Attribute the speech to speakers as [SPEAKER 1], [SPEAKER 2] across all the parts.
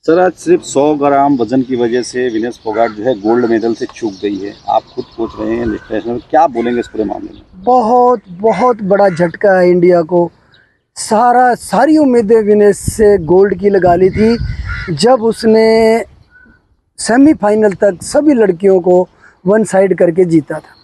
[SPEAKER 1] Sir आज सिर्फ 100 ग्राम वजन की वजह से विनेश फोगाट जो है गोल्ड मेडल से चूक गई है। आप खुद पूछ रहे हैं नेशनल, क्या बोलेंगे इस पूरे मामले में? बहुत
[SPEAKER 2] बहुत बड़ा झटका है इंडिया को। सारी उम्मीदें विनेश से गोल्ड की लगा ली थी जब उसने सेमीफाइनल तक सभी लड़कियों को वन साइड करके जीता था।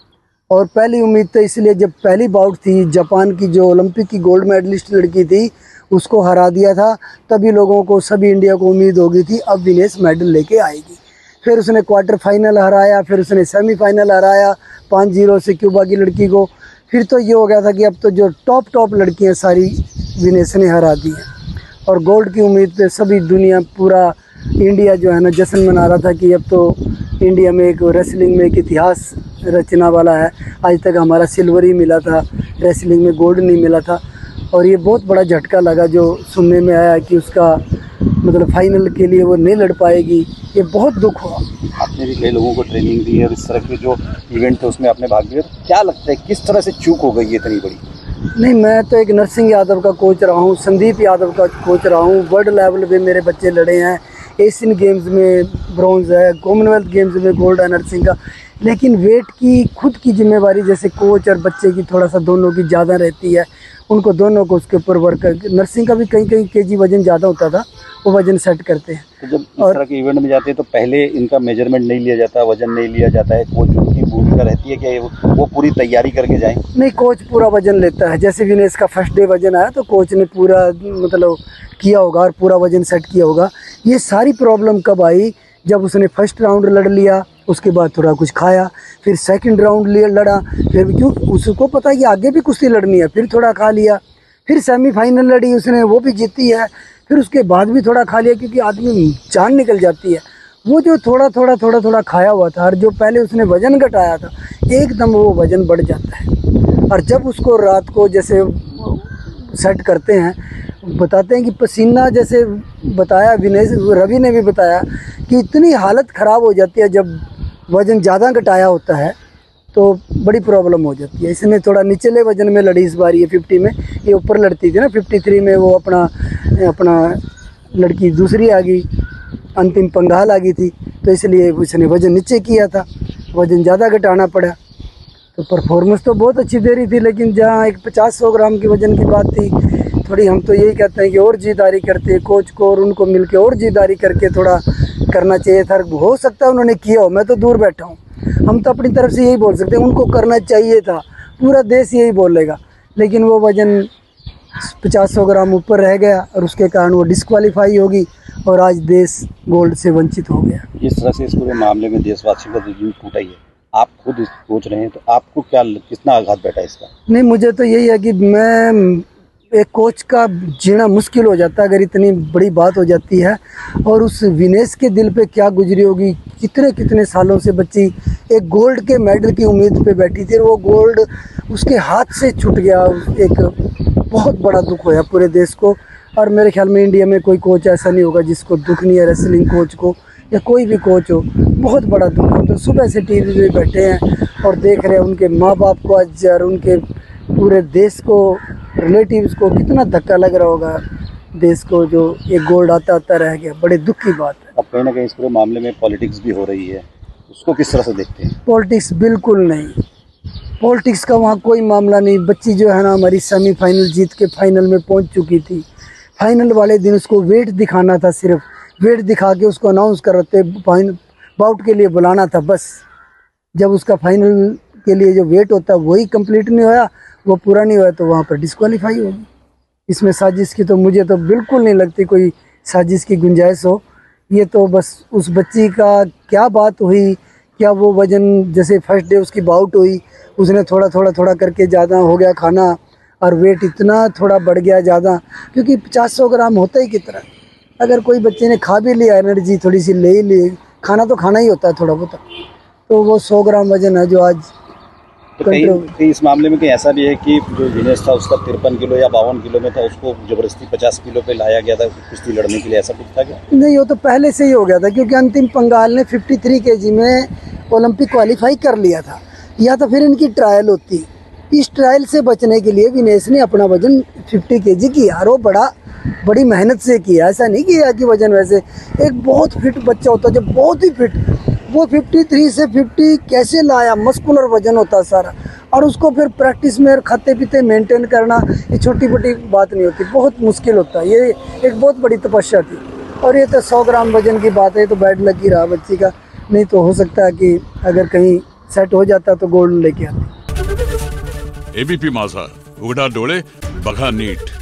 [SPEAKER 2] और पहली उम्मीद तो इसलिए जब पहली बाउट थी जापान की, जो ओलंपिक की गोल्ड मेडलिस्ट लड़की थी, उसको हरा दिया था, तभी लोगों को, सभी इंडिया को उम्मीद हो गई थी अब विनेश मेडल लेके आएगी। फिर उसने क्वार्टर फाइनल हराया, फिर उसने सेमीफाइनल हराया 5-0 से क्यूबा की लड़की को। फिर तो ये हो गया था कि अब तो जो टॉप लड़कियां सारी विनेश ने हरा दी हैं। और गोल्ड की उम्मीद पे सभी दुनिया, पूरा इंडिया जो है ना, जश्न मना रहा था कि अब तो इंडिया में एक रेसलिंग में एक इतिहास रचना वाला है। आज तक हमारा सिल्वर ही मिला था, रेसलिंग में गोल्ड नहीं मिला था। और ये बहुत बड़ा झटका लगा जो सुनने में आया कि उसका मतलब फाइनल के लिए वो नहीं लड़ पाएगी। ये बहुत दुख हुआ।
[SPEAKER 1] आपने भी कई लोगों को ट्रेनिंग दी है और इस तरह के जो इवेंट थे उसमें आपने भाग लिया, तो क्या लगता है किस तरह से चूक हो गई है इतनी बड़ी?
[SPEAKER 2] नहीं, मैं तो एक नरसिंह यादव का कोच रहा हूँ, संदीप यादव का कोच रहा हूँ। वर्ल्ड लेवल पे मेरे बच्चे लड़े हैं, एशियन गेम्स में ब्रॉन्ज है, कॉमनवेल्थ गेम्स में गोल्ड है नरसिंह का। लेकिन वेट की खुद की जिम्मेवारी जैसे कोच और बच्चे की थोड़ा सा दोनों की ज़्यादा रहती है। उनको दोनों को उसके ऊपर वर्क कर, नरसिंह का भी कई केजी वजन ज़्यादा होता था, वो वजन सेट करते हैं।
[SPEAKER 1] तो जब इस तरह के इवेंट में जाते हैं तो पहले इनका मेजरमेंट नहीं लिया जाता, वजन नहीं लिया जाता है, कोच की भूमिका रहती है कि वो पूरी तैयारी करके जाएं?
[SPEAKER 2] नहीं, कोच पूरा वजन लेता है। जैसे विनेश का फर्स्ट डे वजन आया तो कोच ने पूरा मतलब किया होगा और पूरा वजन सेट किया होगा। ये सारी प्रॉब्लम कब आई? जब उसने फर्स्ट राउंड लड़ लिया, उसके बाद थोड़ा कुछ खाया, फिर सेकंड राउंड लड़ा, फिर क्यों उसको पता है कि आगे भी कुश्ती लड़नी है, फिर थोड़ा खा लिया, फिर सेमीफाइनल लड़ी उसने, वो भी जीती है, फिर उसके बाद भी थोड़ा खा लिया क्योंकि आदमी जान निकल जाती है। वो जो थोड़ा खाया हुआ था और जो पहले उसने वज़न घटाया था, एकदम वो वज़न बढ़ जाता है। और जब उसको रात को जैसे सेट करते हैं, बताते हैं कि पसीना, जैसे बताया विनेश, रवि ने भी बताया कि इतनी हालत ख़राब हो जाती है जब वज़न ज़्यादा घटाया होता है तो बड़ी प्रॉब्लम हो जाती है। इसने थोड़ा निचले वज़न में लड़ी इस बार, ये 50 में, ये ऊपर लड़ती थी ना 53 में, वो अपना लड़की दूसरी आ गई, अंतिम पंगाल आ गई थी, तो इसलिए उसने वज़न नीचे किया था, वज़न ज़्यादा घटाना पड़ा। तो परफॉर्मेंस तो बहुत अच्छी दे रही थी, लेकिन जहाँ एक 50-100 ग्राम के वज़न की बात थी, थोड़ी हम तो यही कहते हैं कि और जीदारी करते कोच को और उनको मिलके और जीदारी करके थोड़ा करना चाहिए था। हो सकता है उन्होंने किया हो, मैं तो दूर बैठा हूँ, हम तो अपनी तरफ से यही बोल सकते हैं उनको करना चाहिए था, पूरा देश यही बोलेगा। लेकिन वो वज़न 50-100 ग्राम ऊपर रह गया और उसके कारण वो डिस्क्वालीफाई होगी और आज देश गोल्ड से वंचित हो गया।
[SPEAKER 1] जिस तरह से इस पूरे मामले में देशवासियों का दिल टूटा ही है, आप खुद सोच रहे हैं, तो आपको क्या, कितना आघात बैठा इसका?
[SPEAKER 2] नहीं, मुझे तो यही है कि मैं एक कोच का जीना मुश्किल हो जाता है अगर इतनी बड़ी बात हो जाती है। और उस विनेश के दिल पे क्या गुजरी होगी, कितने सालों से बच्ची एक गोल्ड के मेडल की उम्मीद पे बैठी थी और वो गोल्ड उसके हाथ से छूट गया। एक बहुत बड़ा दुख होया पूरे देश को। और मेरे ख्याल में इंडिया में कोई कोच ऐसा नहीं होगा जिसको दुख नहीं है, रेसलिंग कोच को या कोई भी कोच हो, बहुत बड़ा दुख हो। तो सुबह से टीवी पे बैठे हैं और देख रहे हैं उनके माँ बाप को आज और उनके पूरे देश को, रिलेटिव्स को कितना धक्का लग रहा होगा देश को, जो एक गोल्ड आता रह गया। बड़े दुख की बात है।
[SPEAKER 1] अब कहीं ना कहीं इस पूरे मामले में पॉलिटिक्स भी हो रही है, उसको किस तरह से देखते हैं?
[SPEAKER 2] पॉलिटिक्स बिल्कुल नहीं, पॉलिटिक्स का वहाँ कोई मामला नहीं। बच्ची जो है ना हमारी, सेमीफाइनल जीत के फाइनल में पहुँच चुकी थी। फाइनल वाले दिन उसको वेट दिखाना था, सिर्फ वेट दिखा के उसको अनाउंस करते बाउट के लिए बुलाना था बस। जब उसका फाइनल के लिए जो वेट होता है वही कंप्लीट नहीं होया, वो पूरा नहीं हुआ, तो वहाँ पर डिस्क्वालीफाई होगी। इसमें साजिश की तो मुझे तो बिल्कुल नहीं लगती कोई साजिश की गुंजाइश हो। ये तो बस उस बच्ची का क्या बात हुई, क्या वो वज़न, जैसे फर्स्ट डे उसकी बाउट हुई, उसने थोड़ा करके ज़्यादा हो गया खाना और वेट इतना थोड़ा बढ़ गया ज़्यादा, क्योंकि 50-100 ग्राम होता ही कितना। अगर कोई बच्चे ने खा भी लिया, एनर्जी थोड़ी सी ले ही ली, खाना तो खाना ही होता है थोड़ा बहुत, तो वो 100 ग्राम वज़न है जो आज।
[SPEAKER 1] तो कहीं इस मामले में कहीं ऐसा भी है कि जो विनेश था उसका 53 किलो या 52 किलो में था, उसको जबरदस्ती 50 किलो पे लाया गया था कुश्ती लड़ने के लिए, ऐसा कुछ था क्या?
[SPEAKER 2] नहीं, वो तो पहले से ही हो गया था, क्योंकि अंतिम पंगाल ने 53 केजी में ओलंपिक क्वालिफाई कर लिया था। या तो फिर इनकी ट्रायल होती, इस ट्रायल से बचने के लिए विनेश ने अपना वजन 50 kg किया और वो बड़ी मेहनत से किया। ऐसा नहीं किया कि वजन वैसे। एक बहुत फिट बच्चा होता है जब बहुत ही फिट, वो 53 से 50 कैसे लाया, मस्कुलर वजन होता है सारा, और उसको फिर प्रैक्टिस में खाते पीते मेंटेन करना ये छोटी मोटी बात नहीं होती, बहुत मुश्किल होता है। ये एक बहुत बड़ी तपस्या थी। और ये तो 100 ग्राम वजन की बात है, तो बैड लग ही रहा बच्ची का, नहीं तो हो सकता है कि अगर कहीं सेट हो जाता तो गोल्ड लेके आते।
[SPEAKER 3] एबीपी माझा, उघडा डोळे बघा नीट।